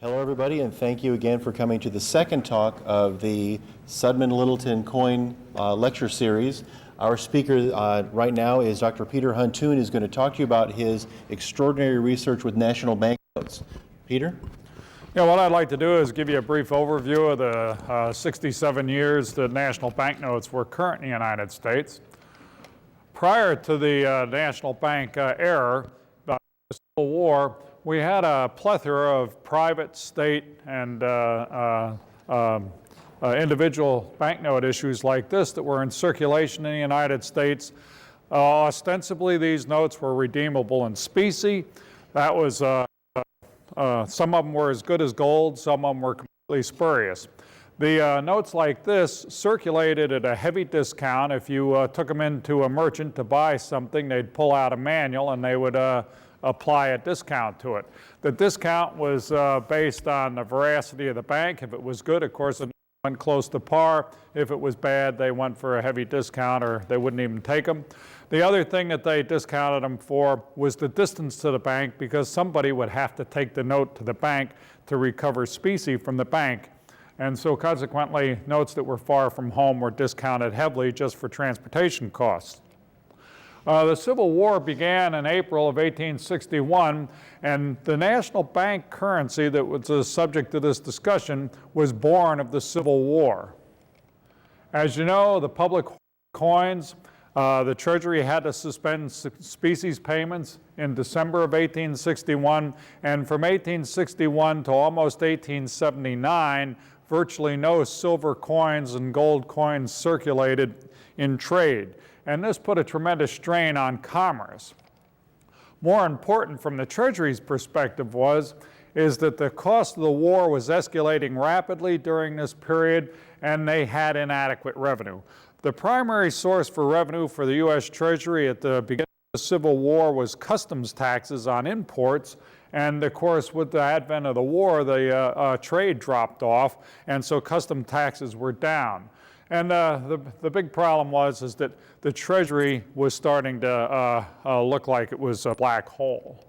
Hello, everybody, and thank you again for coming to the second talk of the Sudman Littleton Coin lecture series. Our speaker right now is Dr. Peter Huntoon, who's going to talk to you about his extraordinary research with national banknotes. Peter? Yeah, what I'd like to do is give you a brief overview of the 67 years that national banknotes were current in the United States. Prior to the national bank era, the Civil War, we had a plethora of private, state, and individual banknote issues like this that were in circulation in the United States. Ostensibly, these notes were redeemable in specie. That was, some of them were as good as gold, some of them were completely spurious. The notes like this circulated at a heavy discount. If you took them into a merchant to buy something, they'd pull out a manual and they would apply a discount to it. The discount was based on the veracity of the bank. If it was good, of course, it went close to par. If it was bad, they went for a heavy discount or they wouldn't even take them. The other thing that they discounted them for was the distance to the bank, because somebody would have to take the note to the bank to recover specie from the bank. And so consequently, notes that were far from home were discounted heavily just for transportation costs. The Civil War began in April of 1861, and the national bank currency that was the subject of this discussion was born of the Civil War. As you know, the public coins, the Treasury had to suspend specie payments in December of 1861, and from 1861 to almost 1879, virtually no silver coins and gold coins circulated in trade. And this put a tremendous strain on commerce. More important from the Treasury's perspective is that the cost of the war was escalating rapidly during this period, and they had inadequate revenue. The primary source for revenue for the U.S. Treasury at the beginning of the Civil War was customs taxes on imports, and of course with the advent of the war, the trade dropped off, and so custom taxes were down. And the big problem is that the Treasury was starting to look like it was a black hole.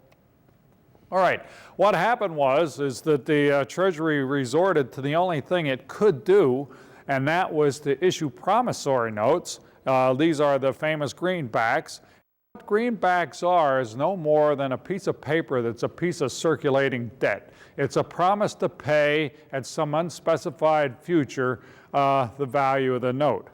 All right, what happened is that the Treasury resorted to the only thing it could do, and that was to issue promissory notes. These are the famous greenbacks. What greenbacks are is no more than a piece of paper that's a piece of circulating debt. It's a promise to pay at some unspecified future the value of the note.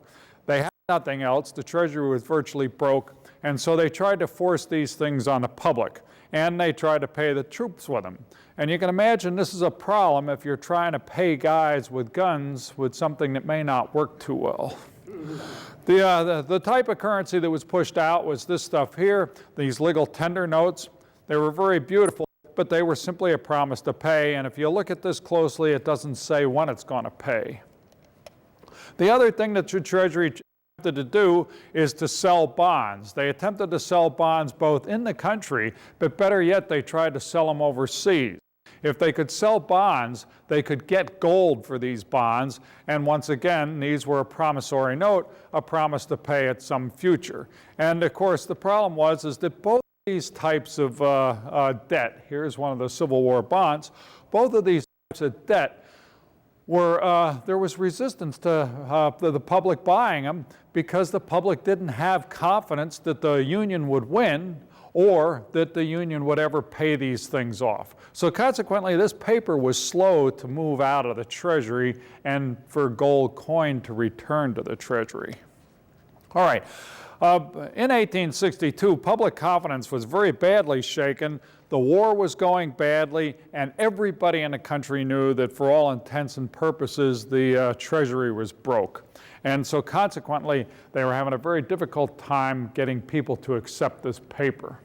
They had nothing else. The Treasury was virtually broke, and so they tried to force these things on the public, and they tried to pay the troops with them. And you can imagine this is a problem if you're trying to pay guys with guns with something that may not work too well. The type of currency that was pushed out was this stuff here, these legal tender notes. They were very beautiful, but they were simply a promise to pay, and if you look at this closely, it doesn't say when it's going to pay. The other thing that the Treasury attempted to do is to sell bonds. They attempted to sell bonds both in the country, but better yet, they tried to sell them overseas. If they could sell bonds, they could get gold for these bonds, and once again, these were a promissory note, a promise to pay at some future. And of course, the problem is that both these types of debt, here's one of the Civil War bonds, both of these types of debt there was resistance to the public buying them because the public didn't have confidence that the Union would win or that the Union would ever pay these things off. So consequently, this paper was slow to move out of the Treasury and for gold coin to return to the Treasury. All right. In 1862, public confidence was very badly shaken. The war was going badly, and everybody in the country knew that for all intents and purposes, the Treasury was broke. And so consequently, they were having a very difficult time getting people to accept this paper.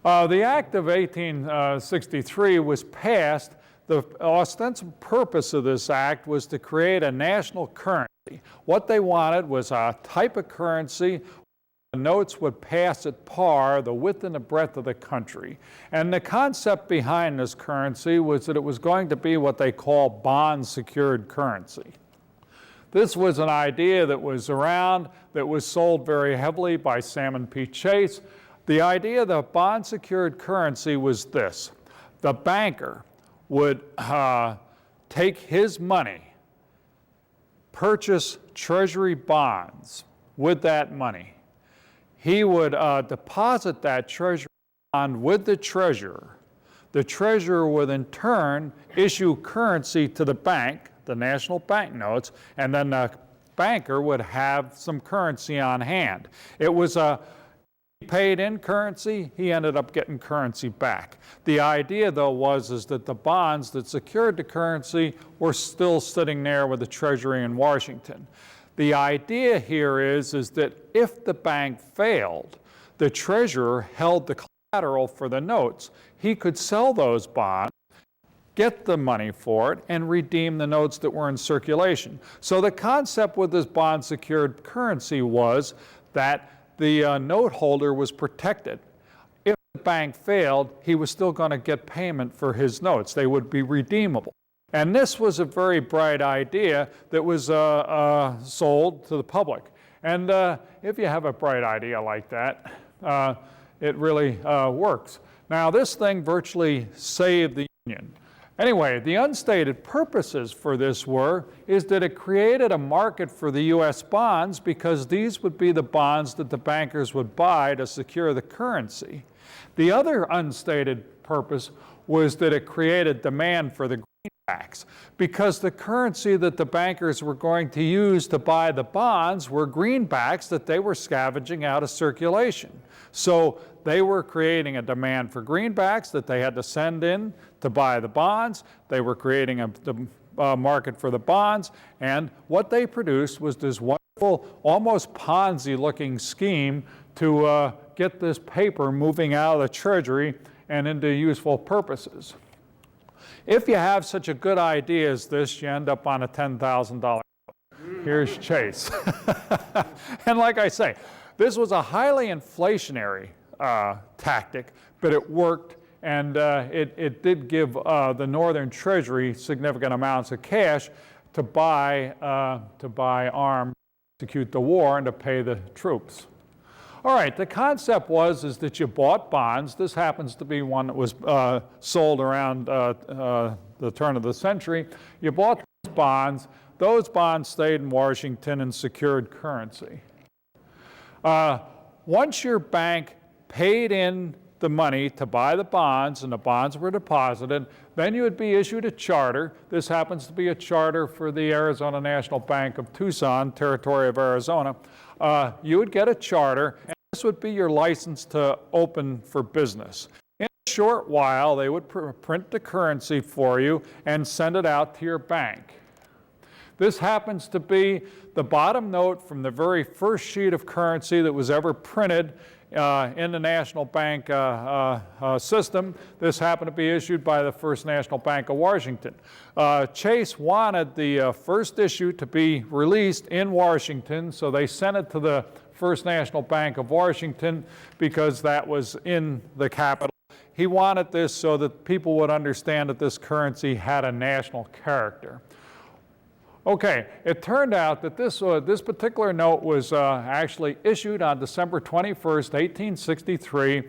The Act of 1863 was passed. The ostensible purpose of this act was to create a national currency. What they wanted was a type of currency. The notes would pass at par the width and the breadth of the country. And the concept behind this currency was that it was going to be what they call bond-secured currency. This was an idea that was around, that was sold very heavily by Salmon P. Chase. The idea of the bond-secured currency was this. The banker would take his money, purchase Treasury bonds with that money. He would deposit that Treasury bond with the treasurer. The treasurer would in turn issue currency to the bank, the national banknotes, and then the banker would have some currency on hand. It was he paid in currency, he ended up getting currency back. The idea, though, was that the bonds that secured the currency were still sitting there with the Treasury in Washington. The idea here is that if the bank failed, the treasurer held the collateral for the notes. He could sell those bonds, get the money for it, and redeem the notes that were in circulation. So the concept with this bond secured currency was that the note holder was protected. If the bank failed, he was still going to get payment for his notes. They would be redeemable. And this was a very bright idea that was sold to the public. And if you have a bright idea like that, it really works. Now, this thing virtually saved the Union. Anyway, the unstated purposes for this is that it created a market for the U.S. bonds because these would be the bonds that the bankers would buy to secure the currency. The other unstated purpose was that it created demand for the greenbacks because the currency that the bankers were going to use to buy the bonds were greenbacks that they were scavenging out of circulation. So they were creating a demand for greenbacks that they had to send in to buy the bonds. They were creating a market for the bonds, and what they produced was this wonderful, almost Ponzi-looking scheme to get this paper moving out of the Treasury and into useful purposes. If you have such a good idea as this, you end up on a $10,000. Here's Chase. And like I say, this was a highly inflationary tactic, but it worked, and it did give the Northern Treasury significant amounts of cash to buy arms, execute the war, and to pay the troops. All right, the concept is that you bought bonds. This happens to be one that was sold around the turn of the century. You bought those bonds. Those bonds stayed in Washington and secured currency. Once your bank paid in the money to buy the bonds and the bonds were deposited, then you would be issued a charter. This happens to be a charter for the Arizona National Bank of Tucson, territory of Arizona. You would get a charter, and this would be your license to open for business. In a short while, they would print the currency for you and send it out to your bank. This happens to be the bottom note from the very first sheet of currency that was ever printed in the National Bank system. This happened to be issued by the First National Bank of Washington. Chase wanted the first issue to be released in Washington, so they sent it to the First National Bank of Washington because that was in the capital. He wanted this so that people would understand that this currency had a national character. Okay, it turned out that this particular note was actually issued on December 21st, 1863.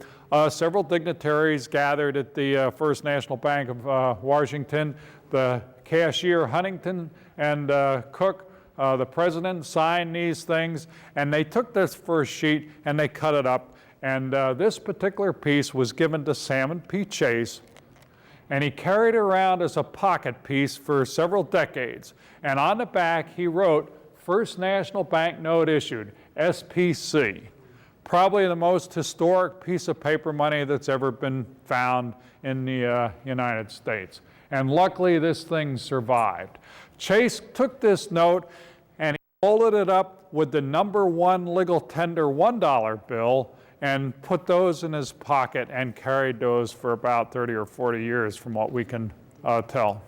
Several dignitaries gathered at the First National Bank of Washington. The cashier, Huntington, and Cook, the president, signed these things, and they took this first sheet and they cut it up. And this particular piece was given to Salmon P. Chase, and he carried it around as a pocket piece for several decades. And on the back, he wrote, First National Bank Note Issued, SPC. Probably the most historic piece of paper money that's ever been found in the United States. And luckily, this thing survived. Chase took this note and he folded it up with the number one legal tender $1 bill and put those in his pocket and carried those for about 30 or 40 years from what we can tell.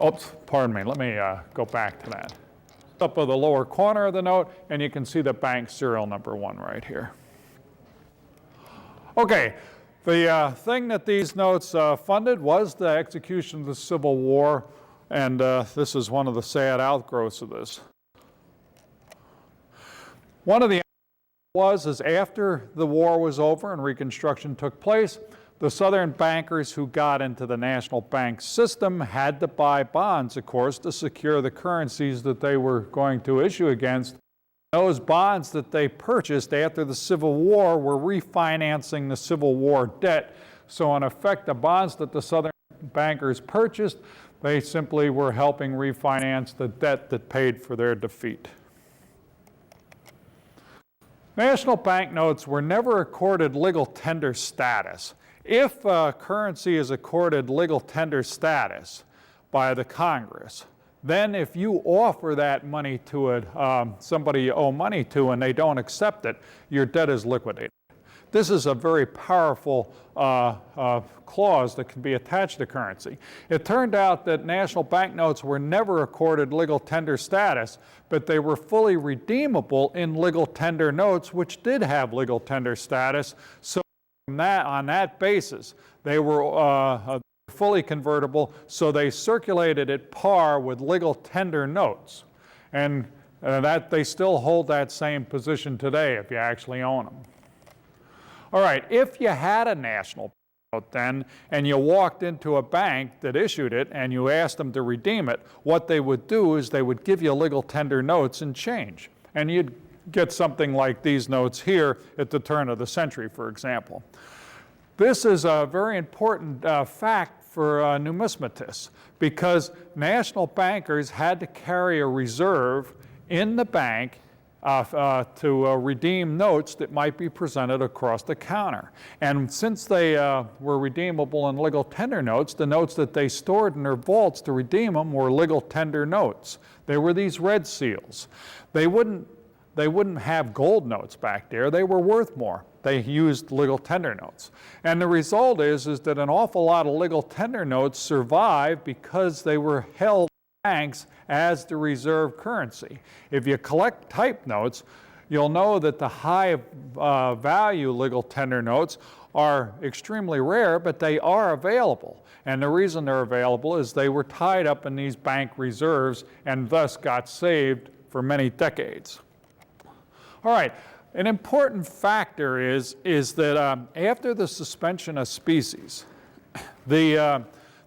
Oops, pardon me, let me go back to that. Up of the lower corner of the note, and you can see the bank serial number 1 right here. Okay, the thing that these notes funded was the execution of the Civil War, and this is one of the sad outgrowths of this. One of the is after the war was over and Reconstruction took place, the Southern bankers who got into the national bank system had to buy bonds, of course, to secure the currencies that they were going to issue against. Those bonds that they purchased after the Civil War were refinancing the Civil War debt. So in effect, the bonds that the Southern bankers purchased, they simply were helping refinance the debt that paid for their defeat. National banknotes were never accorded legal tender status. If a currency is accorded legal tender status by the Congress, then if you offer that money to somebody you owe money to and they don't accept it, your debt is liquidated. This is a very powerful clause that can be attached to currency. It turned out that national banknotes were never accorded legal tender status, but they were fully redeemable in legal tender notes, which did have legal tender status. So on that basis, they were fully convertible, so they circulated at par with legal tender notes. And that they still hold that same position today if you actually own them. All right, if you had a national banknote then, and you walked into a bank that issued it and you asked them to redeem it, what they would do is they would give you legal tender notes and change. And you'd get something like these notes here at the turn of the century, for example. This is a very important fact for numismatists, because national bankers had to carry a reserve in the bank to redeem notes that might be presented across the counter. And since they were redeemable in legal tender notes, the notes that they stored in their vaults to redeem them were legal tender notes. They were these red seals. They wouldn't have gold notes back there. They were worth more. They used legal tender notes. And the result is that an awful lot of legal tender notes survive because they were held in banks as the reserve currency. If you collect type notes, you'll know that the high value legal tender notes are extremely rare, but they are available. And the reason they're available is they were tied up in these bank reserves and thus got saved for many decades. All right, an important factor is that after the suspension of specie, the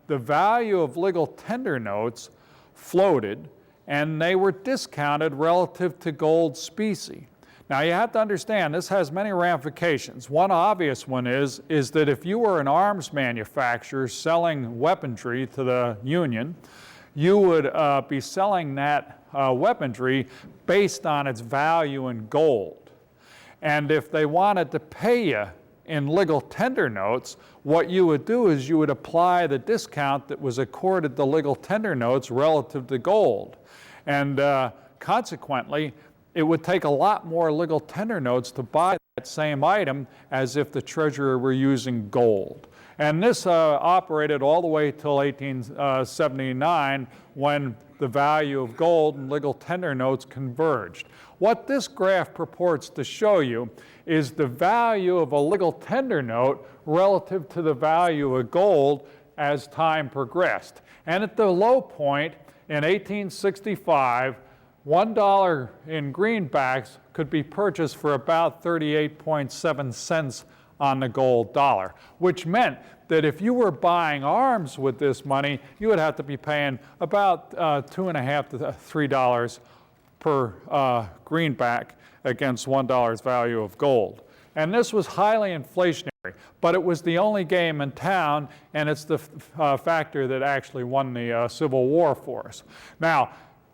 value of legal tender notes floated, and they were discounted relative to gold specie. Now you have to understand this has many ramifications. One obvious one is that if you were an arms manufacturer selling weaponry to the Union, you would be selling that weaponry based on its value in gold. And if they wanted to pay you in legal tender notes, what you would do is you would apply the discount that was accorded to legal tender notes relative to gold. And consequently, it would take a lot more legal tender notes to buy that same item as if the treasurer were using gold. And this operated all the way till 1879, when the value of gold and legal tender notes converged. What this graph purports to show you is the value of a legal tender note relative to the value of gold as time progressed. And at the low point in 1865, $1 in greenbacks could be purchased for about 38.7 cents on the gold dollar, which meant that if you were buying arms with this money, you would have to be paying about $2.50 to $3 per greenback against $1 value of gold. And this was highly inflationary, but it was the only game in town, and it's the factor that actually won the Civil War for us. Now,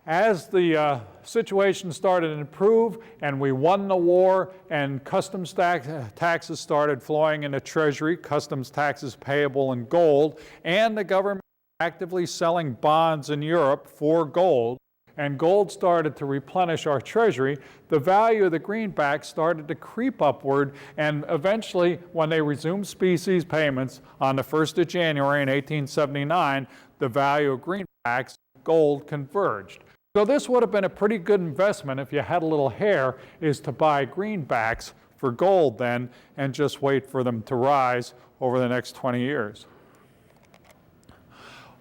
as the situation started to improve and we won the war and customs taxes started flowing into Treasury, customs taxes payable in gold, and the government actively selling bonds in Europe for gold, and gold started to replenish our Treasury, the value of the greenback started to creep upward, and eventually, when they resumed specie payments on the 1st of January in 1879, the value of greenbacks, gold, converged. So this would have been a pretty good investment if you had a little hair, is to buy greenbacks for gold then and just wait for them to rise over the next 20 years.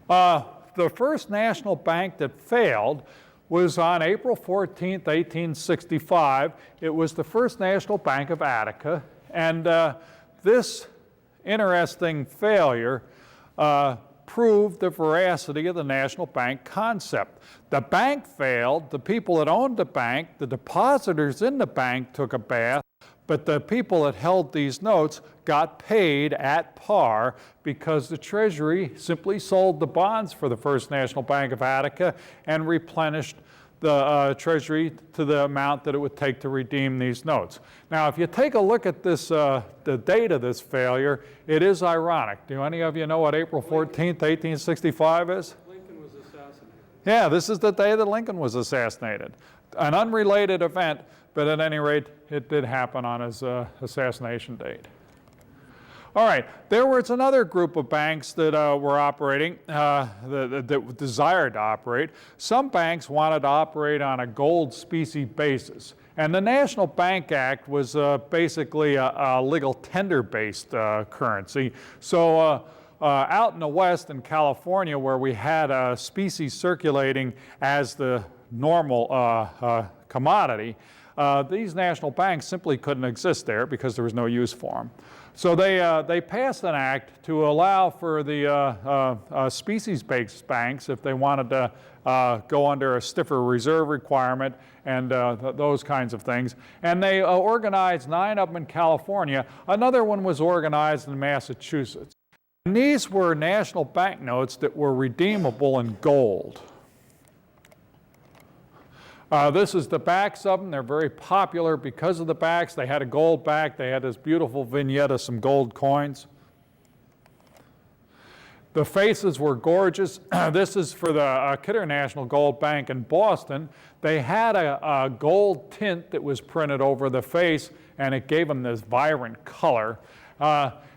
The first national bank that failed was on April 14th, 1865. It was the First National Bank of Attica, and this interesting failure proved the veracity of the national bank concept. The bank failed, the people that owned the bank, the depositors in the bank took a bath, but the people that held these notes got paid at par because the Treasury simply sold the bonds for the First National Bank of Attica and replenished the Treasury to the amount that it would take to redeem these notes. Now, if you take a look at this, the date of this failure, it is ironic. Do any of you know what April 14th, 1865 is? Lincoln was assassinated. Yeah, this is the day that Lincoln was assassinated. An unrelated event, but at any rate, it did happen on his assassination date. All right, there was another group of banks that were operating, that desired to operate. Some banks wanted to operate on a gold specie basis. And the National Bank Act was basically a legal tender-based currency. So out in the West, in California, where we had species circulating as the normal commodity, these national banks simply couldn't exist there because there was no use for them. So they passed an act to allow for the species-based banks, if they wanted to go under a stiffer reserve requirement and those kinds of things. And they organized 9 of them in California. Another one was organized in Massachusetts. And these were national banknotes that were redeemable in gold. This is the backs of them. They're very popular because of the backs. They had a gold back. They had this beautiful vignette of some gold coins. The faces were gorgeous. This is for the Kidder National Gold Bank in Boston. They had a gold tint that was printed over the face, and it gave them this vibrant color.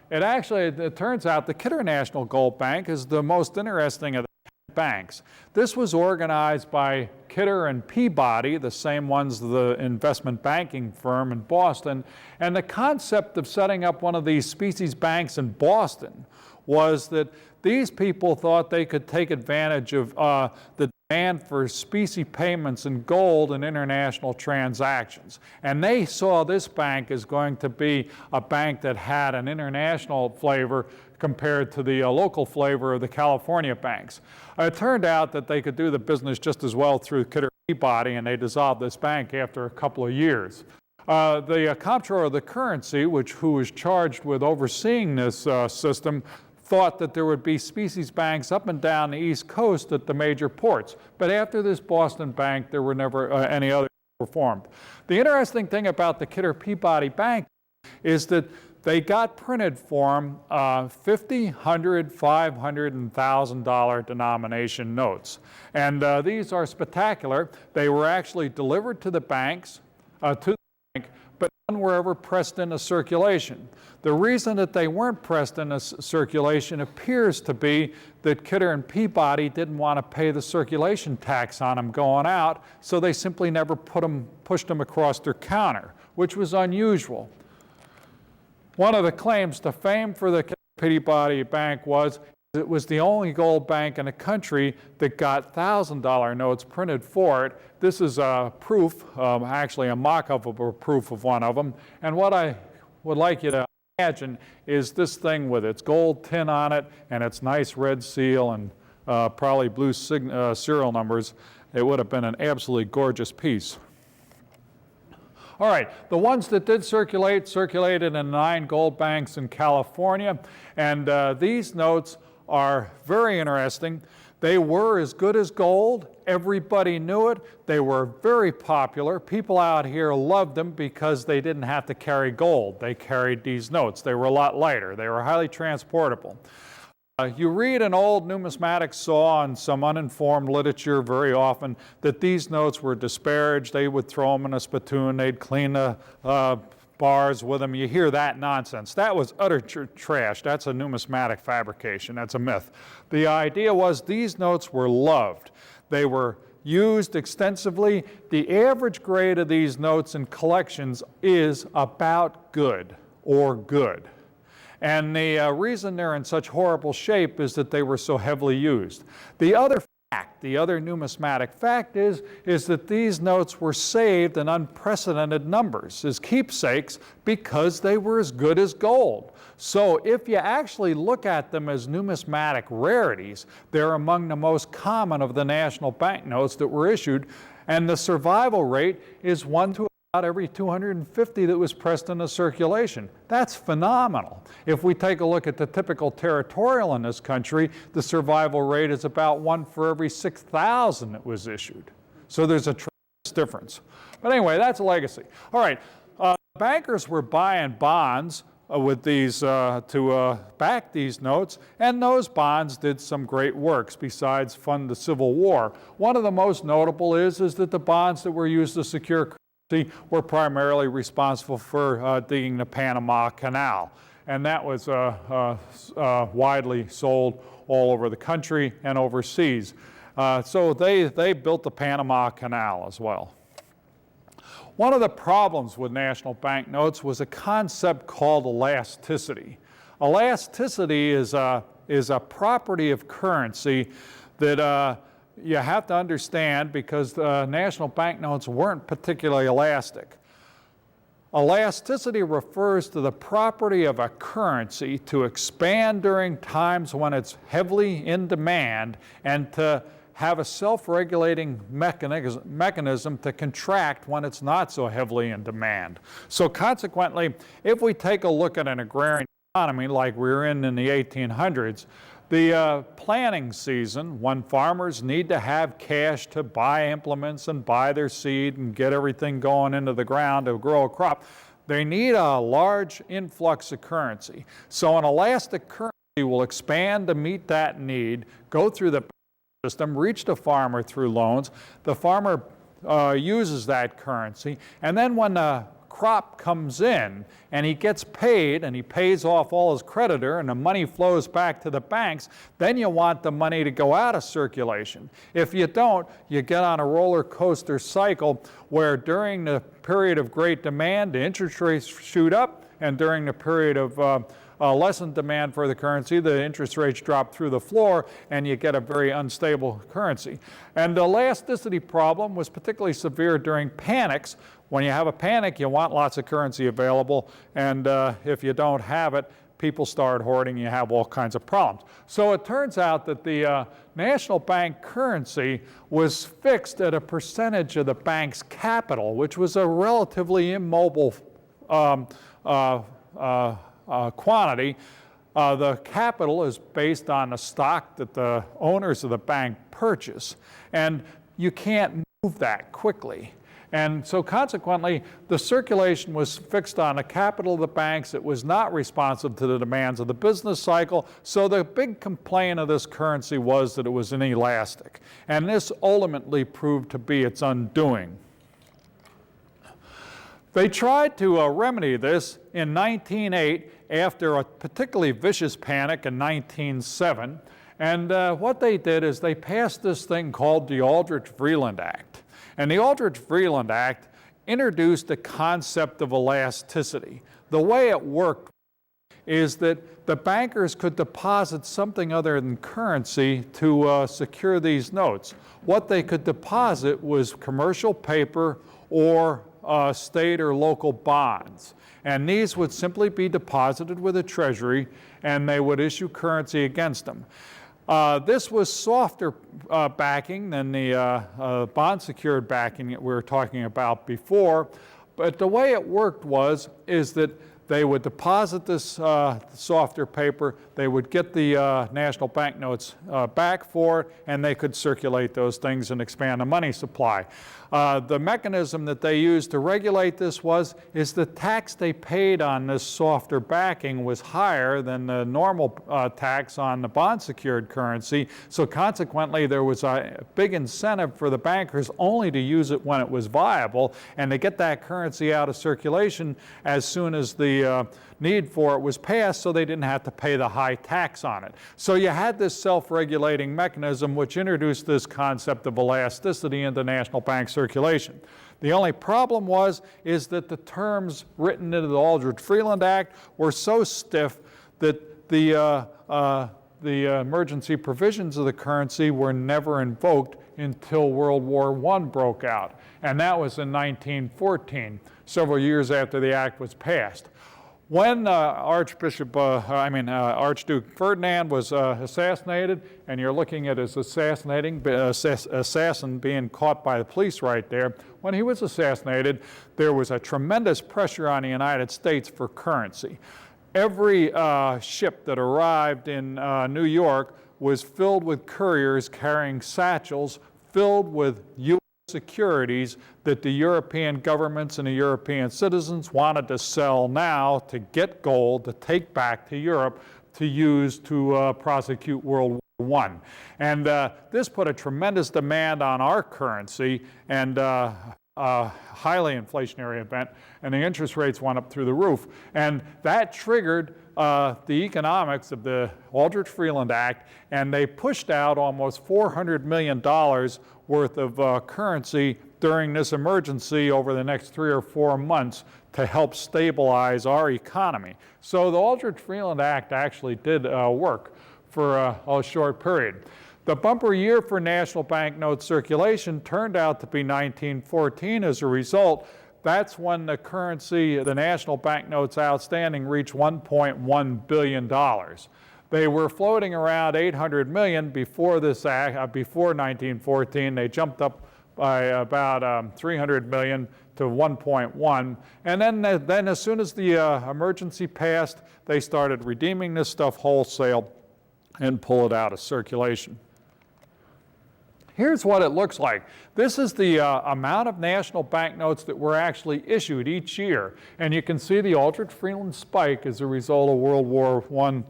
It turns out the Kidder National Gold Bank is the most interesting of the banks. This was organized by Kidder and Peabody, the same ones, the investment banking firm in Boston. And the concept of setting up one of these species banks in Boston was that these people thought they could take advantage of the demand for specie payments in gold in international transactions. And they saw this bank as going to be a bank that had an international flavor compared to the local flavor of the California banks. It turned out that they could do the business just as well through Kidder Peabody, and they dissolved this bank after a couple of years. The Comptroller of the Currency, who was charged with overseeing this system, thought that there would be species banks up and down the East Coast at the major ports. But after this Boston bank, there were never any others formed. The interesting thing about the Kidder Peabody Bank is that they got printed for them $50, $100, $500, and $1,000 denomination notes. And these are spectacular. They were actually delivered to the banks, to the bank, but none were ever pressed into circulation. The reason that they weren't pressed into circulation appears to be that Kidder and Peabody didn't want to pay the circulation tax on them going out, so they simply never pushed them across their counter, which was unusual. One of the claims to fame for the Peabody Bank was it was the only gold bank in the country that got $1,000 notes printed for it. This is a proof, actually a mock-up of a proof of one of them. And what I would like you to imagine is this thing with its gold tin on it and its nice red seal and probably blue serial numbers. It would have been an absolutely gorgeous piece. All right, the ones that did circulated in 9 gold banks in California, and these notes are very interesting. They were as good as gold. Everybody knew it. They were very popular. People out here loved them because they didn't have to carry gold. They carried these notes. They were a lot lighter. They were highly transportable. You read an old numismatic saw and some uninformed literature very often that these notes were disparaged. They would throw them in a spittoon. They'd clean the bars with them. You hear that nonsense. That was utter trash. That's a numismatic fabrication. That's a myth. The idea was these notes were loved. They were used extensively. The average grade of these notes in collections is about good or good. And the reason they're in such horrible shape is that they were so heavily used. The other the other numismatic fact is that these notes were saved in unprecedented numbers as keepsakes because they were as good as gold. So if you actually look at them as numismatic rarities, they're among the most common of the national banknotes that were issued, and the survival rate is 1 to about every 250 that was pressed into circulation. That's phenomenal. If we take a look at the typical territorial in this country, the survival rate is about 1 for every 6,000 that was issued. So there's a tremendous difference. But anyway, that's a legacy. All right, bankers were buying bonds with these to back these notes, and those bonds did some great works besides fund the Civil War. One of the most notable is that the bonds that were used to secure currency were primarily responsible for digging the Panama Canal, and that was widely sold all over the country and overseas. So they built the Panama Canal as well. One of the problems with national banknotes was a concept called elasticity. Elasticity is a property of currency that you have to understand because the national banknotes weren't particularly elastic. Elasticity refers to the property of a currency to expand during times when it's heavily in demand and to have a self-regulating mechanism to contract when it's not so heavily in demand. So consequently, if we take a look at an agrarian economy like we were in the 1800s, the planting season, when farmers need to have cash to buy implements and buy their seed and get everything going into the ground to grow a crop, they need a large influx of currency. So an elastic currency will expand to meet that need, go through the system, reach the farmer through loans. The farmer uses that currency, and then when the crop comes in and he gets paid and he pays off all his creditor and the money flows back to the banks, then you want the money to go out of circulation. If you don't, you get on a roller coaster cycle where during the period of great demand, the interest rates shoot up, and during the period of lessened demand for the currency, the interest rates drop through the floor and you get a very unstable currency. And the elasticity problem was particularly severe during panics. When you have a panic, you want lots of currency available, and if you don't have it, people start hoarding, you have all kinds of problems. So it turns out that the national bank currency was fixed at a percentage of the bank's capital, which was a relatively immobile quantity. The capital is based on the stock that the owners of the bank purchase, and you can't move that quickly. And so consequently, the circulation was fixed on the capital of the banks. It was not responsive to the demands of the business cycle. So the big complaint of this currency was that it was inelastic. And this ultimately proved to be its undoing. They tried to remedy this in 1908 after a particularly vicious panic in 1907. And what they did is they passed this thing called the Aldrich-Vreeland Act. And the Aldrich-Vreeland Act introduced the concept of elasticity. The way it worked is that the bankers could deposit something other than currency to secure these notes. What they could deposit was commercial paper or state or local bonds. And these would simply be deposited with the Treasury, and they would issue currency against them. This was softer backing than the bond-secured backing that we were talking about before, but the way it worked is that they would deposit this softer paper, they would get the national banknotes back for it, and they could circulate those things and expand the money supply. The mechanism that they used to regulate this is the tax they paid on this softer backing was higher than the normal tax on the bond-secured currency, so consequently there was a big incentive for the bankers only to use it when it was viable and to get that currency out of circulation as soon as the need for it was passed, so they didn't have to pay the high tax on it. So you had this self-regulating mechanism which introduced this concept of elasticity into national bank circulation. The only problem is that the terms written into the Aldrich-Vreeland Act were so stiff that the the emergency provisions of the currency were never invoked until World War I broke out, and that was in 1914, several years after the act was passed. When Archduke Ferdinand was assassinated, and you're looking at his assassin being caught by the police right there, when he was assassinated, there was a tremendous pressure on the United States for currency. Every ship that arrived in New York was filled with couriers carrying satchels filled with U.S. securities that the European governments and the European citizens wanted to sell now to get gold to take back to Europe to use to prosecute World War I. And this put a tremendous demand on our currency and a highly inflationary event, and the interest rates went up through the roof. And that triggered the economics of the Aldrich-Freeland Act, and they pushed out almost $400 million worth of currency during this emergency over the next 3 or 4 months to help stabilize our economy. So the Aldrich-Freeland Act actually did work for a short period. The bumper year for national banknote circulation turned out to be 1914. As a result, that's when the currency, the national banknotes outstanding, reached $1.1 billion. They were floating around 800 million before this act, before 1914. They jumped up by about 300 million to 1.1. And then as soon as the emergency passed, they started redeeming this stuff wholesale and pull it out of circulation. Here's what it looks like. This is the amount of national banknotes that were actually issued each year. And you can see the Aldrich-Freeland spike as a result of World War I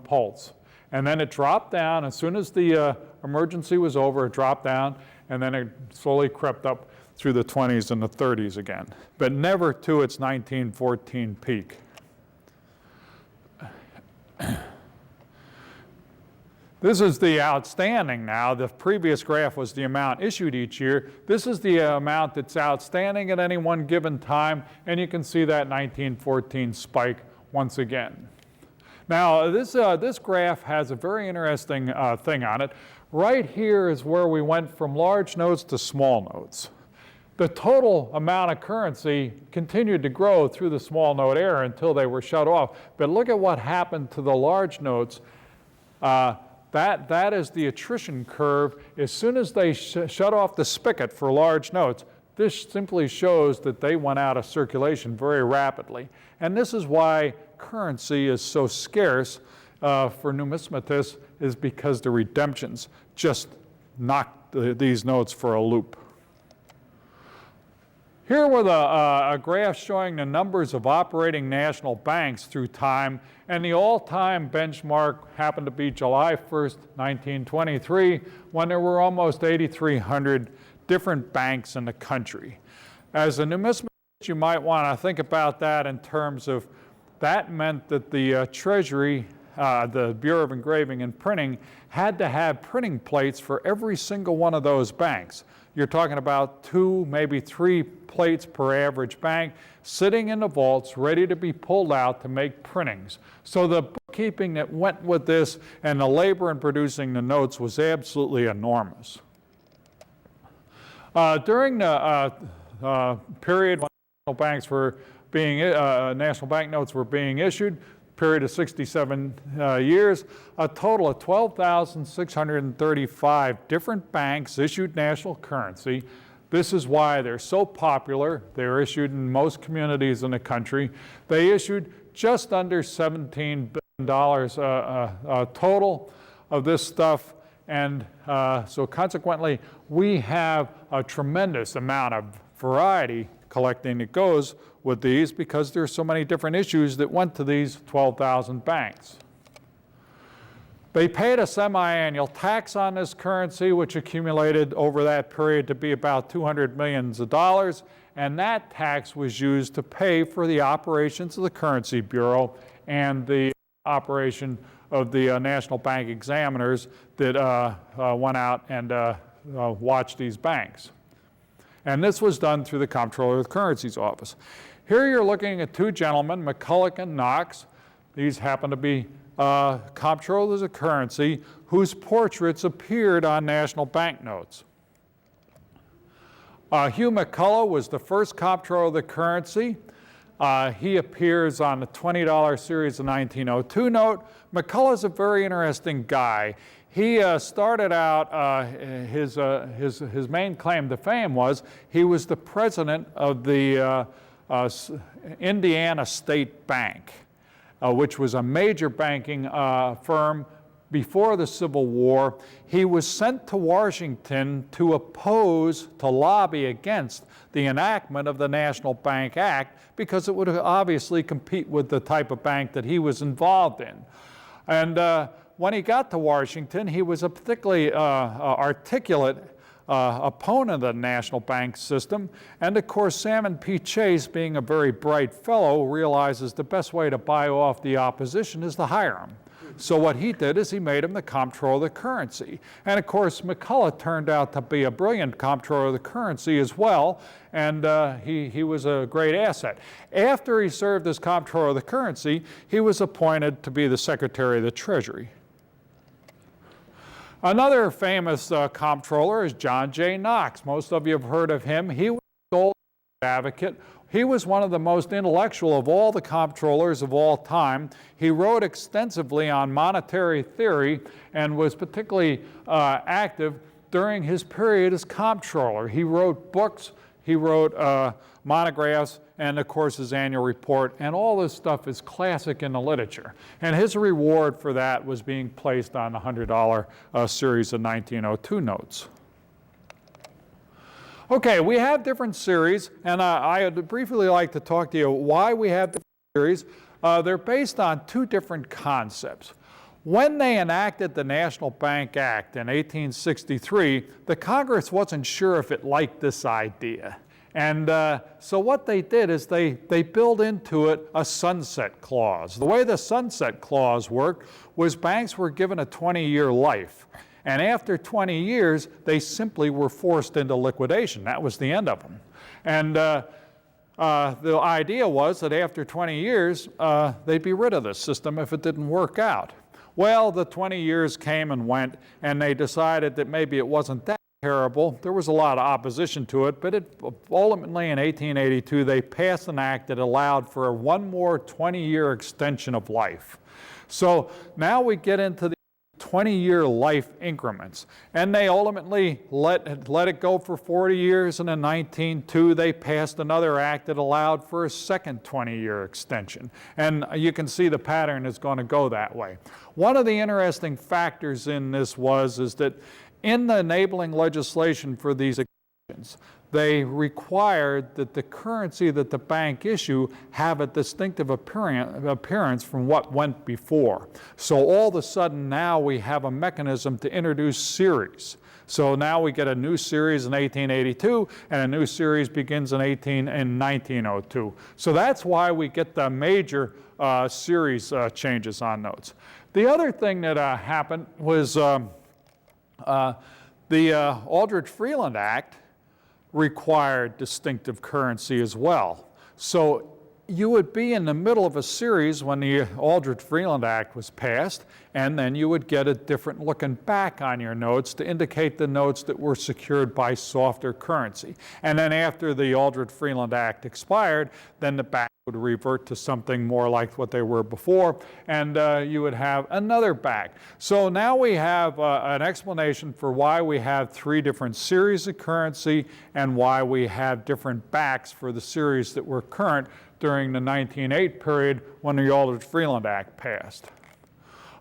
pulse. And then it dropped down. As soon as the emergency was over, it dropped down, and then it slowly crept up through the 20s and the 30s again, but never to its 1914 peak. This is the outstanding now. The previous graph was the amount issued each year. This is the amount that's outstanding at any one given time, and you can see that 1914 spike once again. Now, this graph has a very interesting thing on it. Right here is where we went from large notes to small notes. The total amount of currency continued to grow through the small note era until they were shut off. But look at what happened to the large notes. That is the attrition curve. As soon as they shut off the spigot for large notes, this simply shows that they went out of circulation very rapidly. And this is why currency is so scarce for numismatists, is because the redemptions just knocked these notes for a loop. Here with a graph showing the numbers of operating national banks through time, and the all-time benchmark happened to be July 1st, 1923, when there were almost 8,300 different banks in the country. As a numismatist, you might want to think about that in terms of that meant that the Treasury, the Bureau of Engraving and Printing, had to have printing plates for every single one of those banks. You're talking about 2, maybe 3 plates per average bank sitting in the vaults ready to be pulled out to make printings. So the bookkeeping that went with this and the labor in producing the notes was absolutely enormous. During the period when national banknotes were being issued, period of 67 years, a total of 12,635 different banks issued national currency. This is why they're so popular. They're issued in most communities in the country. They issued just under $17 billion total of this stuff, and so consequently, we have a tremendous amount of variety collecting that goes with these because there's so many different issues that went to these 12,000 banks. They paid a semi-annual tax on this currency, which accumulated over that period to be about $200 million, and that tax was used to pay for the operations of the Currency Bureau and the operation of the national bank examiners that went out and watched these banks. And this was done through the Comptroller of the Currency's office. Here you're looking at 2 gentlemen, McCulloch and Knox. These happen to be comptrollers of currency whose portraits appeared on national banknotes. Hugh McCulloch was the first comptroller of the currency. He appears on the $20 series of 1902 note. McCulloch's a very interesting guy. He started out, his main claim to fame was he was the president of the Indiana State Bank, which was a major banking firm before the Civil War. He was sent to Washington to lobby against the enactment of the National Bank Act because it would obviously compete with the type of bank that he was involved in. And when he got to Washington, he was a particularly articulate opponent of the national bank system. And of course, Salmon P. Chase, being a very bright fellow, realizes the best way to buy off the opposition is to hire him. So what he did is he made him the comptroller of the currency. And of course, McCulloch turned out to be a brilliant comptroller of the currency as well, and he was a great asset. After he served as comptroller of the currency, he was appointed to be the Secretary of the Treasury. Another famous comptroller is John J. Knox. Most of you have heard of him. He was a gold advocate. He was one of the most intellectual of all the comptrollers of all time. He wrote extensively on monetary theory and was particularly active during his period as comptroller. He wrote books, he wrote monographs, and of course his annual report, and all this stuff is classic in the literature. And his reward for that was being placed on the $100 series of 1902 notes. Okay, we have different series, and I'd briefly like to talk to you why we have different series. They're based on two different concepts. When they enacted the National Bank Act in 1863, the Congress wasn't sure if it liked this idea. And so what they did is they built into it a sunset clause. The way the sunset clause worked was banks were given a 20-year life. And after 20 years, they simply were forced into liquidation. That was the end of them. And the idea was that after 20 years, they'd be rid of the system if it didn't work out. Well, the 20 years came and went, and they decided that maybe it wasn't that terrible. There was a lot of opposition to it, but ultimately in 1882, they passed an act that allowed for one more 20-year extension of life. So now we get into the 20-year life increments. And they ultimately let it go for 40 years, and in 1902 they passed another act that allowed for a second 20-year extension. And you can see the pattern is going to go that way. One of the interesting factors in this is that in the enabling legislation for these extensions, they required that the currency that the bank issue have a distinctive appearance from what went before. So all of a sudden now we have a mechanism to introduce series. So now we get a new series in 1882 and a new series begins in 1902. So that's why we get the major series changes on notes. The other thing that happened was the Aldrich-Freeland Act required distinctive currency as well. So you would be in the middle of a series when the Aldrich-Freeland Act was passed, and then you would get a different looking back on your notes to indicate the notes that were secured by softer currency. And then after the Aldrich-Freeland Act expired, then the back would revert to something more like what they were before, and you would have another back. So now we have an explanation for why we have three different series of currency and why we have different backs for the series that were current during the 1908 period when the Aldrich-Freeland Act passed.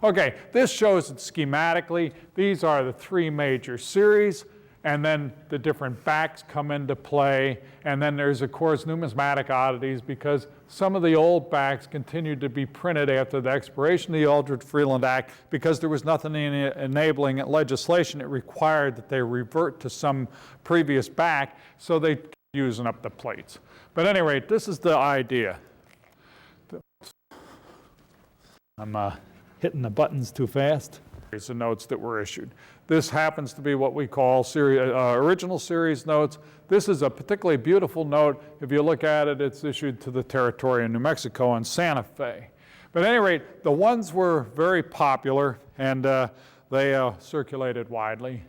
Okay, this shows it schematically. These are the three major series, and then the different backs come into play, and then there's of course numismatic oddities because some of the old backs continued to be printed after the expiration of the Aldrich-Freeland Act because there was nothing in enabling legislation that required that they revert to some previous back, so they kept using up the plates. But at any rate, this is the idea. I'm hitting the buttons too fast. Here's the notes that were issued. This happens to be what we call original series notes. This is a particularly beautiful note. If you look at it, it's issued to the territory of New Mexico and Santa Fe. But at any rate, the ones were very popular, and they circulated widely.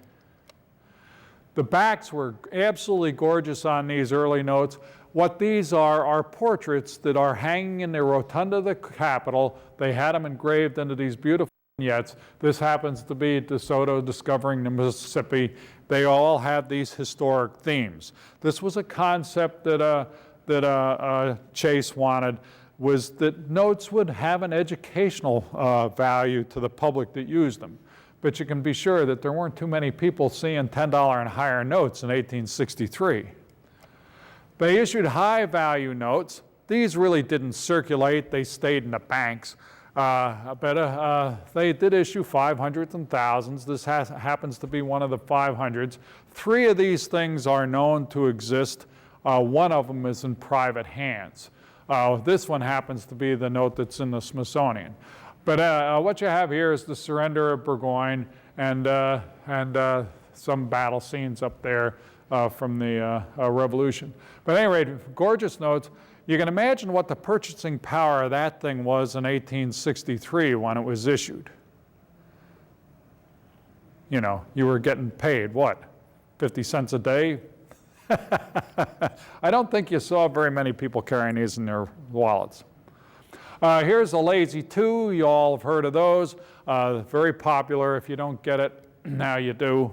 The backs were absolutely gorgeous on these early notes. What these are portraits that are hanging in the rotunda of the Capitol. They had them engraved into these beautiful vignettes. This happens to be DeSoto discovering the Mississippi. They all have these historic themes. This was a concept that Chase wanted, was that notes would have an educational value to the public that used them. But you can be sure that there weren't too many people seeing $10 and higher notes in 1863. They issued high value notes. These really didn't circulate. They stayed in the banks. But they did issue 500s and thousands. This happens to be one of the 500s. 3 of these things are known to exist. One of them is in private hands. This one happens to be the note that's in the Smithsonian. But what you have here is the surrender of Burgoyne and some battle scenes up there from the Revolution. But at any rate, gorgeous notes. You can imagine what the purchasing power of that thing was in 1863 when it was issued. You know, you were getting paid, what, 50 cents a day? I don't think you saw very many people carrying these in their wallets. Here's a Lazy 2. You all have heard of those. Very popular. If you don't get it, now you do.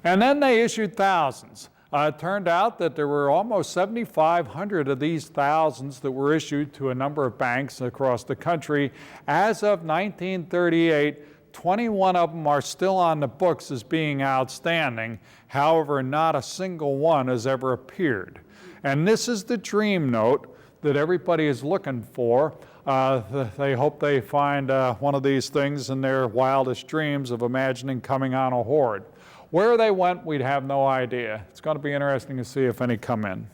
And then they issued thousands. It turned out that there were almost 7,500 of these thousands that were issued to a number of banks across the country. As of 1938, 21 of them are still on the books as being outstanding. However, not a single one has ever appeared. And this is the dream note that everybody is looking for. They hope they find one of these things in their wildest dreams of imagining coming on a horde. Where they went, we'd have no idea. It's going to be interesting to see if any come in.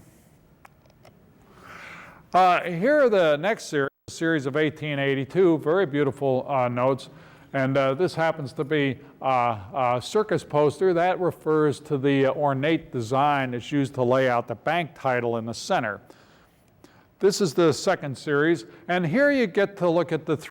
Here are the next series of 1882, very beautiful notes. And this happens to be a circus poster. That refers to the ornate design that's used to lay out the bank title in the center. This is the second series. And here you get to look at the 3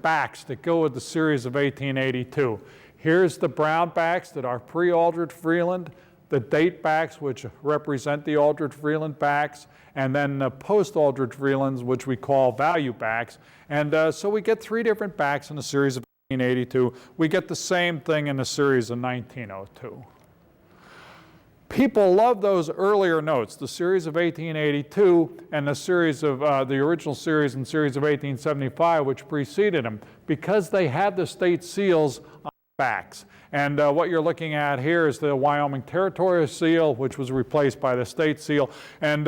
backs that go with the series of 1882. Here's the brown backs that are pre-Aldrich Vreeland, the date backs, which represent the Aldrich Vreeland backs, and then the post-Aldrich Vreelands, which we call value backs. And so we get 3 different backs in the series of 1882. We get the same thing in the series of 1902. People love those earlier notes, the series of 1882 and the series of the original series and series of 1875, which preceded them, because they had the state seals on backs. And what you're looking at here is the Wyoming Territorial seal, which was replaced by the state seal. And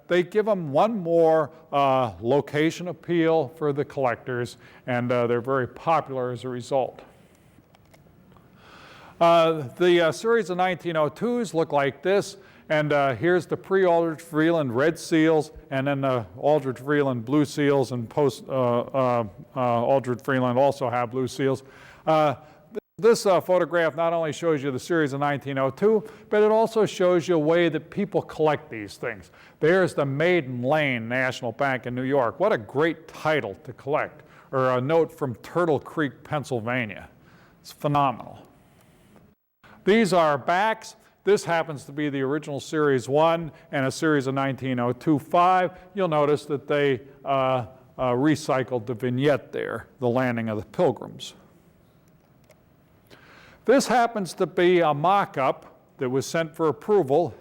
they give them one more location appeal for the collectors, and they're very popular as a result. The series of 1902s look like this. And here's the pre-Aldrich Vreeland red seals, and then the Aldrich Vreeland blue seals, and post-Aldrich Vreeland also have blue seals. This photograph not only shows you the series of 1902, but it also shows you a way that people collect these things. There's the Maiden Lane National Bank in New York. What a great title to collect. Or a note from Turtle Creek, Pennsylvania. It's phenomenal. These are backs. This happens to be the original Series 1 and a series of 1902-5. You'll notice that they recycled the vignette there, the landing of the Pilgrims. This happens to be a mock-up that was sent for approval,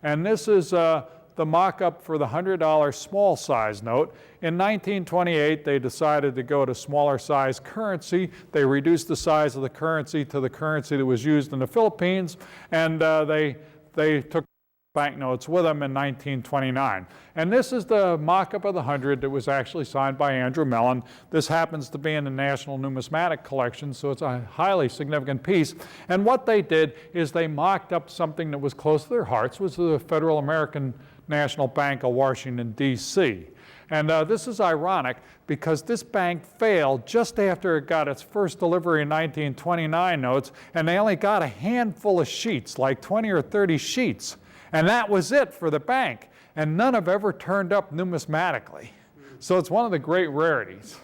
and this is the mock-up for the $100 small size note. In 1928, they decided to go to smaller size currency. They reduced the size of the currency to the currency that was used in the Philippines, and they took banknotes with them in 1929. And this is the mock-up of the 100 that was actually signed by Andrew Mellon. This happens to be in the National Numismatic Collection, so it's a highly significant piece. And what they did is they mocked up something that was close to their hearts, was the Federal American National Bank of Washington, D.C. And this is ironic because this bank failed just after it got its first delivery in 1929 notes, and they only got a handful of sheets, like 20 or 30 sheets. And that was it for the bank. and none have ever turned up numismatically. So it's one of the great rarities.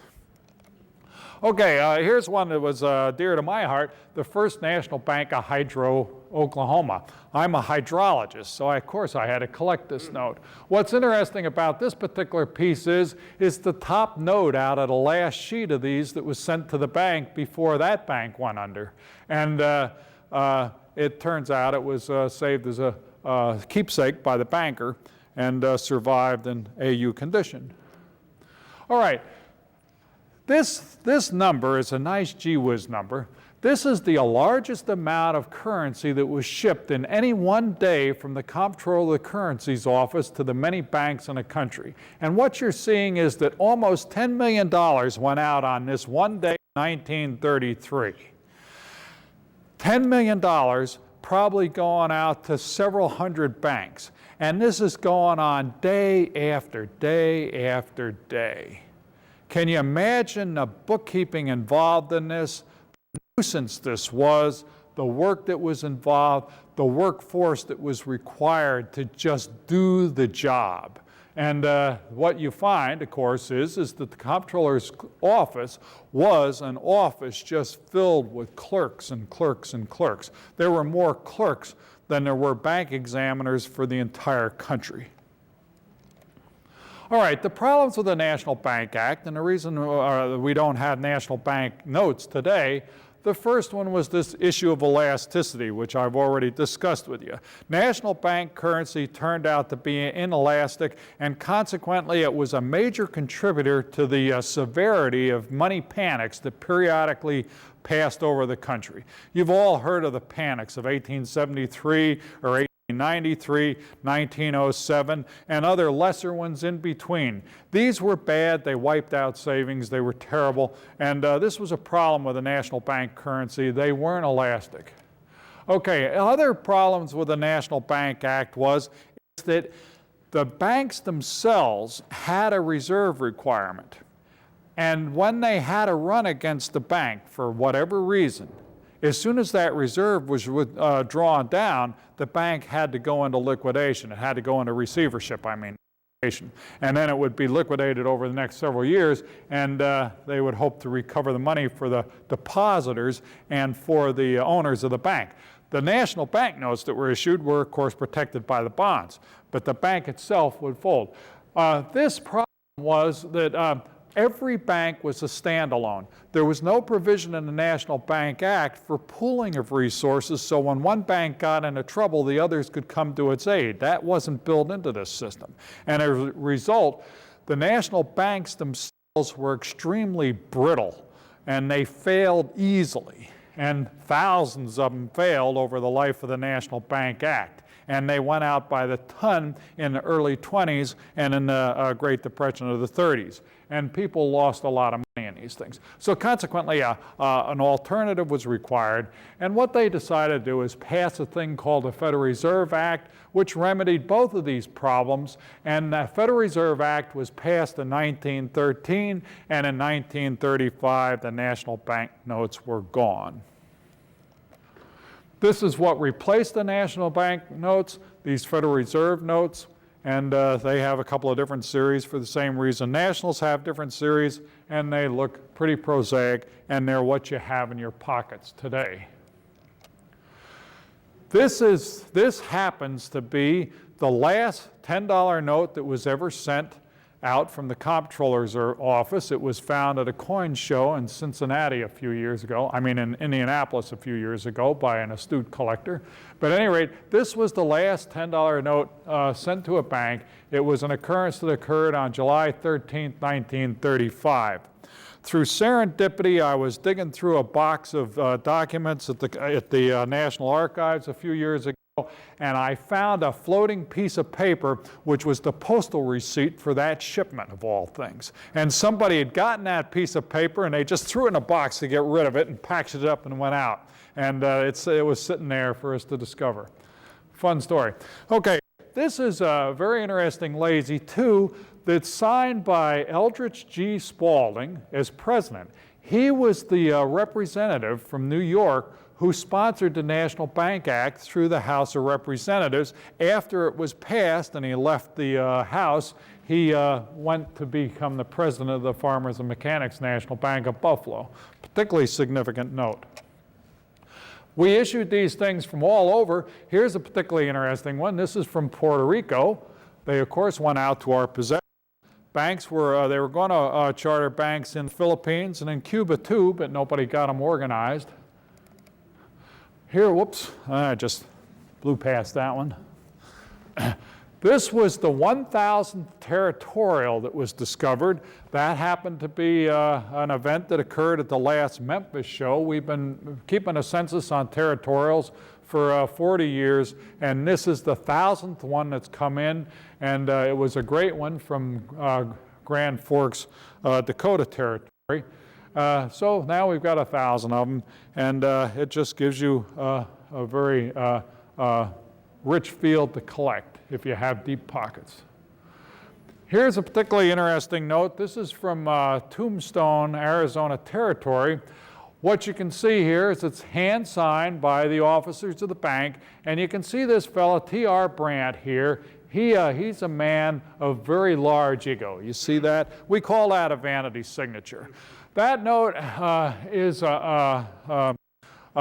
Okay, here's one that was dear to my heart, the First National Bank of Hydro, Oklahoma. I'm a hydrologist, so of course I had to collect this note. What's interesting about this particular piece is the top note out of the last sheet of these that was sent to the bank before that bank went under. And it turns out it was saved as a keepsake by the banker and survived in AU condition. All right. This number is a nice gee whiz number. This is the largest amount of currency that was shipped in any one day from the Comptroller of the Currency's office to the many banks in the country. And what you're seeing is that almost $10 million went out on this one day in 1933. $10 million probably going out to several hundred banks. And this is going on day after day after day. Can you imagine the bookkeeping involved in this? The nuisance this was, the work that was involved, the workforce that was required to just do the job. And what you find, of course, is that the Comptroller's office was an office just filled with clerks and clerks and clerks. There were more clerks than there were bank examiners for the entire country. All right, the problems with the National Bank Act, and the reason we don't have national bank notes today, the first one was this issue of elasticity, which I've already discussed with you. National bank currency turned out to be inelastic, and consequently it was a major contributor to the severity of money panics that periodically passed over the country. You've all heard of the panics of 1873 or 1893, 1907, and other lesser ones in between. These were bad. They wiped out savings. They were terrible. And this was a problem with the national bank currency. They weren't elastic. Okay, other problems with the National Bank Act was that the banks themselves had a reserve requirement. And when they had a run against the bank for whatever reason, as soon as that reserve was drawn down, the bank had to go into liquidation. It had to go into receivership, and then it would be liquidated over the next several years, and they would hope to recover the money for the depositors and for the owners of the bank. The national banknotes that were issued were, of course, protected by the bonds, but the bank itself would fold. This problem was that every bank was a standalone. There was no provision in the National Bank Act for pooling of resources, so when one bank got into trouble, the others could come to its aid. That wasn't built into this system. And as a result, the national banks themselves were extremely brittle, and they failed easily. And thousands of them failed over the life of the National Bank Act. And they went out by the ton in the early 20s and in the Great Depression of the 30s. And people lost a lot of money in these things. So consequently, an alternative was required. And what they decided to do is pass a thing called the Federal Reserve Act, which remedied both of these problems. And the Federal Reserve Act was passed in 1913, and in 1935, the national bank notes were gone. This is what replaced the national bank notes, these Federal Reserve notes, and they have a couple of different series for the same reason. Nationals have different series, and they look pretty prosaic, and they're what you have in your pockets today. This happens to be the last $10 note that was ever sent out from the Comptroller's office. It was found at a coin show in Cincinnati a few years ago, in Indianapolis a few years ago by an astute collector. But at any rate, this was the last $10 note sent to a bank. It was an occurrence that occurred on July 13, 1935. Through serendipity, I was digging through a box of documents at the National Archives a few years ago, and I found a floating piece of paper which was the postal receipt for that shipment of all things. And somebody had gotten that piece of paper and they just threw it in a box to get rid of it and packaged it up and went out. And it was sitting there for us to discover. Fun story. Okay, this is a very interesting lazy too that's signed by Eldridge G. Spaulding as president. He was the representative from New York who who sponsored the National Bank Act through the House of Representatives. After it was passed and he left the House, he went to become the president of the Farmers and Mechanics National Bank of Buffalo. Particularly significant note. We issued these things from all over. Here's a particularly interesting one. This is from Puerto Rico. They, of course, went out to our possession. Banks were, they were going to charter banks in the Philippines and in Cuba too, but nobody got them organized. Here, whoops, I just blew past that one. This was the 1,000th territorial that was discovered. That happened to be an event that occurred at the last Memphis show. We've been keeping a census on territorials for 40 years, and this is the 1,000th one that's come in, and it was a great one from Grand Forks, Dakota Territory. So now we've got 1,000 of them, and it just gives you a very rich field to collect if you have deep pockets. Here's a particularly interesting note. This is from Tombstone, Arizona Territory. What you can see here is it's hand signed by the officers of the bank, and you can see this fellow, T.R. Brandt here. He's a man of very large ego. You see that? We call that a vanity signature. That note is a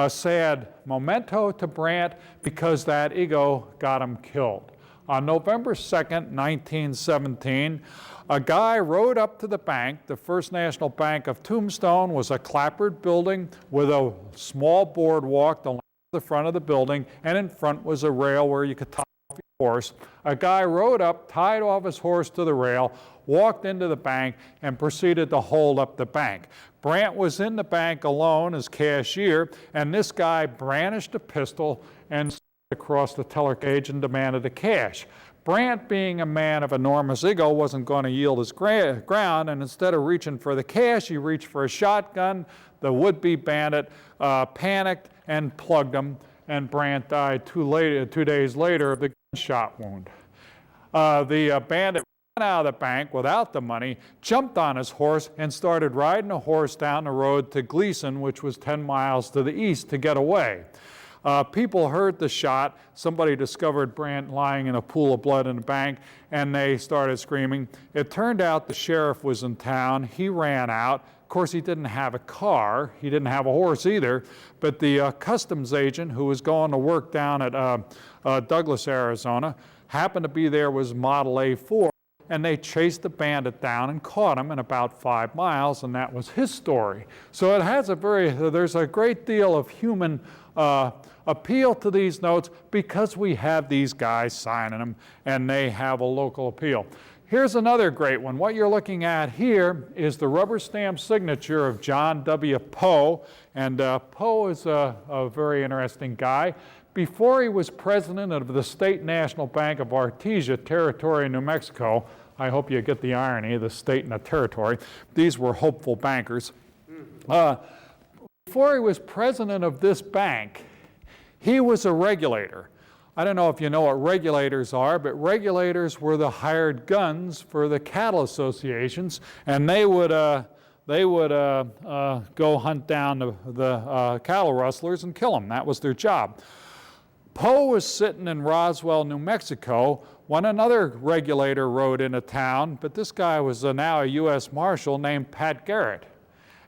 sad memento to Brandt because that ego got him killed. On November 2nd, 1917, a guy rode up to the bank. The First National Bank of Tombstone was a clapboard building with a small boardwalk the front of the building, and in front was a rail where you could tie off your horse. A guy rode up, tied off his horse to the rail, walked into the bank, and proceeded to hold up the bank. Brandt was in the bank alone as cashier, and this guy brandished a pistol and across the teller cage and demanded the cash. Brandt, being a man of enormous ego, wasn't going to yield his ground, and instead of reaching for the cash, he reached for a shotgun. The would-be bandit panicked and plugged him, and Brandt died 2 days later of a gunshot wound. The bandit ran out of the bank without the money, jumped on his horse, and started riding a horse down the road to Gleason, which was 10 miles to the east, to get away. People heard the shot. Somebody discovered Brandt lying in a pool of blood in the bank, and they started screaming. It turned out the sheriff was in town. He ran out. Of course, he didn't have a car. He didn't have a horse either. But the customs agent who was going to work down at Douglas, Arizona, happened to be there, was Model A4, and they chased the bandit down and caught him in about 5 miles, and that was his story. So it has there's a great deal of human appeal to these notes because we have these guys signing them and they have a local appeal. Here's another great one. What you're looking at here is the rubber stamp signature of John W. Poe, and Poe is a very interesting guy. Before he was president of the State National Bank of Artesia, Territory, New Mexico, I hope you get the irony of the state and the territory. These were hopeful bankers. Before he was president of this bank, he was a regulator. I don't know if you know what regulators are, but regulators were the hired guns for the cattle associations, and they would go hunt down the cattle rustlers and kill them. That was their job. Poe was sitting in Roswell, New Mexico, when another regulator rode into town, but this guy was now a U.S. Marshal named Pat Garrett.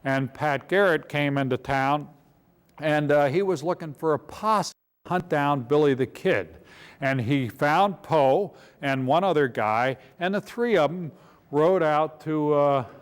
And Pat Garrett came into town, and he was looking for a posse to hunt down Billy the Kid. And he found Poe and one other guy, and the three of them rode out to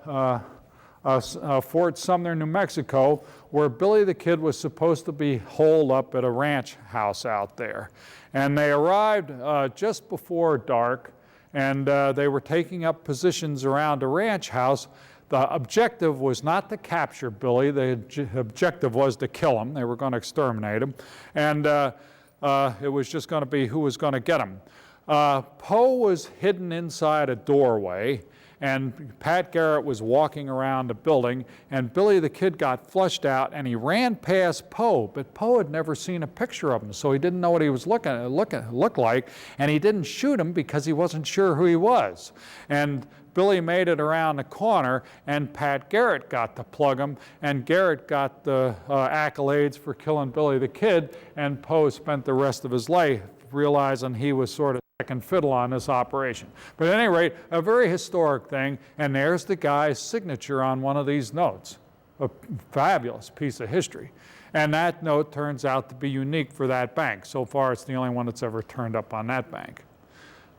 Fort Sumner, New Mexico, where Billy the Kid was supposed to be holed up at a ranch house out there. And they arrived just before dark, and they were taking up positions around a ranch house. The objective was not to capture Billy. The objective was to kill him. They were going to exterminate him. And it was just going to be who was going to get him. Poe was hidden inside a doorway, and Pat Garrett was walking around the building, and Billy the Kid got flushed out, and he ran past Poe, but Poe had never seen a picture of him, so he didn't know what he was looked like, and he didn't shoot him because he wasn't sure who he was. And Billy made it around the corner, and Pat Garrett got to plug him, and Garrett got the accolades for killing Billy the Kid, and Poe spent the rest of his life realizing he was sort of second fiddle on this operation. But at any rate, a very historic thing, and there's the guy's signature on one of these notes. A fabulous piece of history. And that note turns out to be unique for that bank. So far, it's the only one that's ever turned up on that bank.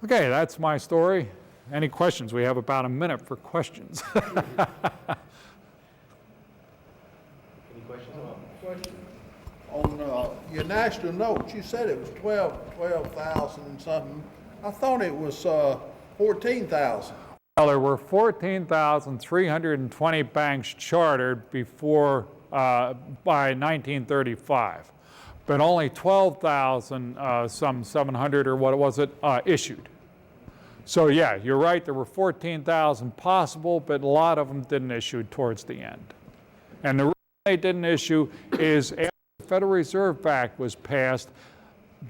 Okay, that's my story. Any questions? We have about a minute for questions. Any questions? Question. On your national notes, you said it was 12,000 and something. I thought it was 14,000. Well, there were 14,320 banks chartered before by 1935, but only 12,000, some 700 or what was it, issued. So yeah, you're right, there were 14,000 possible, but a lot of them didn't issue towards the end. And the reason they didn't issue is after the Federal Reserve Act was passed,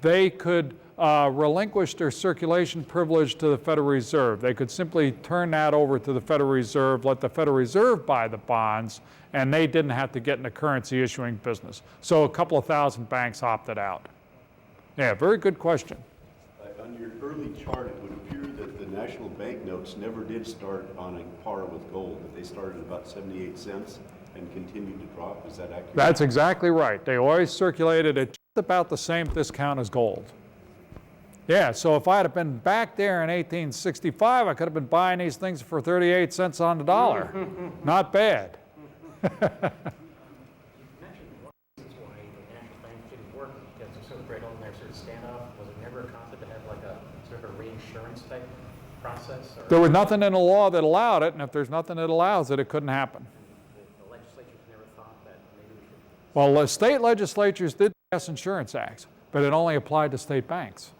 they could relinquish their circulation privilege to the Federal Reserve. They could simply turn that over to the Federal Reserve, let the Federal Reserve buy the bonds, and they didn't have to get in the currency issuing business. So a couple of thousand banks opted out. Yeah, very good question. On your early chart, it would appear that the national bank notes never did start on a par with gold, that they started at about 78 cents and continued to drop. Is that accurate? That's exactly right. They always circulated at just about the same discount as gold. Yeah, so if I'd have been back there in 1865, I could have been buying these things for 38 cents on the dollar. Not bad. You mentioned one of the reasons why the national bank didn't work because they're so afraid on their sort of standoff. Was it never a concept to have like a sort of a reinsurance type process? Or There was nothing in the law that allowed it, and if there's nothing that allows it, it couldn't happen. the legislature's never thought that maybe we should. Well, the state legislatures did pass insurance acts, but it only applied to state banks.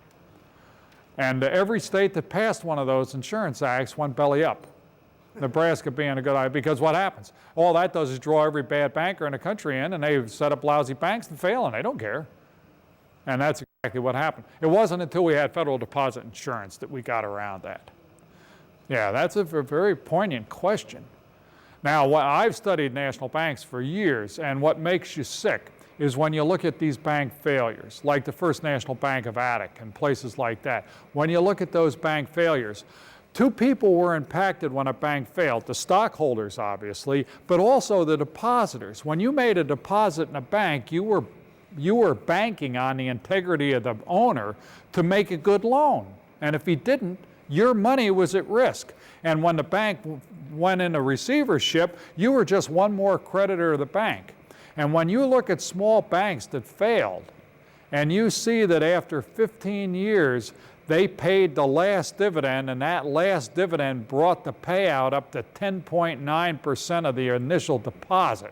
And every state that passed one of those insurance acts went belly up. Nebraska being a good idea, because what happens? All that does is draw every bad banker in the country in, and they set up lousy banks and fail, and they don't care. And that's exactly what happened. It wasn't until we had federal deposit insurance that we got around that. Yeah, that's a very poignant question. Now, I've studied national banks for years, and what makes you sick is when you look at these bank failures, like the First National Bank of Attic and places like that. When you look at those bank failures, two people were impacted when a bank failed, the stockholders obviously, but also the depositors. When you made a deposit in a bank, you were banking on the integrity of the owner to make a good loan. And if he didn't, your money was at risk. And when the bank went into receivership, you were just one more creditor of the bank. And when you look at small banks that failed, and you see that after 15 years, they paid the last dividend, and that last dividend brought the payout up to 10.9% of the initial deposit.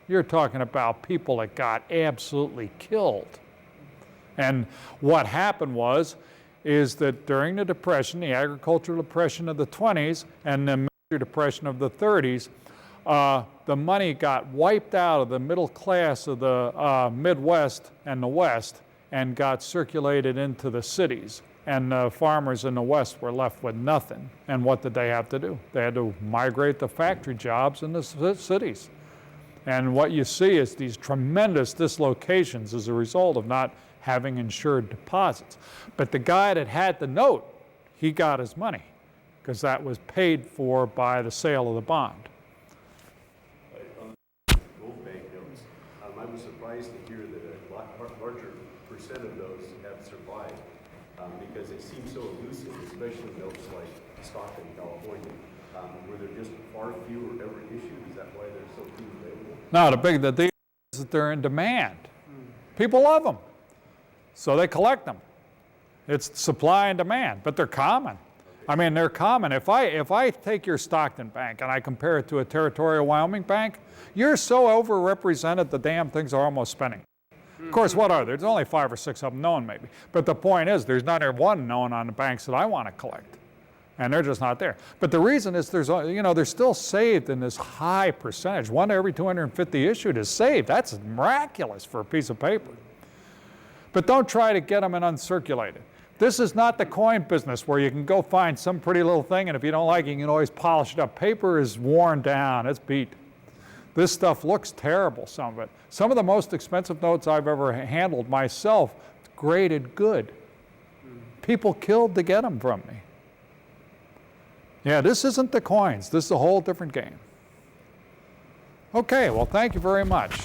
You're talking about people that got absolutely killed. And what happened is that during the Depression, the agricultural depression of the 20s and the major depression of the 30s, the money got wiped out of the middle class of the Midwest and the West and got circulated into the cities. And the farmers in the West were left with nothing. And what did they have to do? They had to migrate the factory jobs in the cities. And what you see is these tremendous dislocations as a result of not having insured deposits. But the guy that had the note, he got his money because that was paid for by the sale of the bond. Gold bank notes. I was surprised to hear that a lot larger percent of those have survived because they seem so elusive, especially notes like Stockton, California, where they're just far fewer ever issued. Is that why they're so few available? No, the deal is that they're in demand. People love them, so they collect them. It's supply and demand, but they're common. I mean, they're common. If I take your Stockton bank and I compare it to a territorial Wyoming bank, you're so overrepresented the damn things are almost spinning. Of course, what are there? There's only 5 or 6 of them known maybe. But the point is there's not one known on the banks that I want to collect. And they're just not there. But the reason is they're still saved in this high percentage. 1 to every 250 issued is saved. That's miraculous for a piece of paper. But don't try to get them in uncirculated. This is not the coin business where you can go find some pretty little thing, and if you don't like it, you can always polish it up. Paper is worn down, it's beat. This stuff looks terrible, some of it. Some of the most expensive notes I've ever handled myself, graded good. People killed to get them from me. Yeah, this isn't the coins. This is a whole different game. Okay, well, thank you very much.